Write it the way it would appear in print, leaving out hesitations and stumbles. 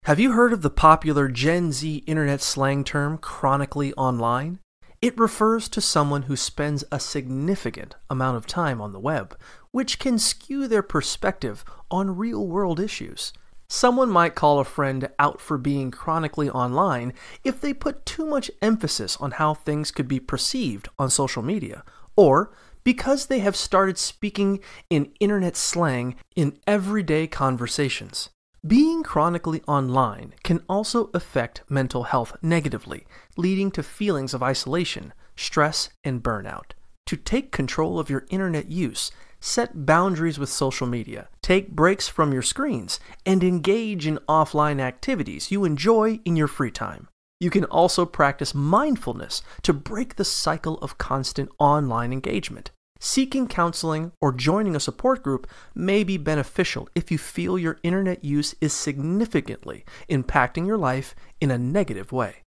Have you heard of the popular Gen Z internet slang term, chronically online? It refers to someone who spends a significant amount of time on the web, which can skew their perspective on real-world issues. Someone might call a friend out for being chronically online if they put too much emphasis on how things could be perceived on social media, or because they have started speaking in internet slang in everyday conversations. Being chronically online can also affect mental health negatively, leading to feelings of isolation, stress, and burnout. To take control of your internet use, set boundaries with social media, take breaks from your screens, and engage in offline activities you enjoy in your free time. You can also practice mindfulness to break the cycle of constant online engagement. Seeking counseling or joining a support group may be beneficial if you feel your internet use is significantly impacting your life in a negative way.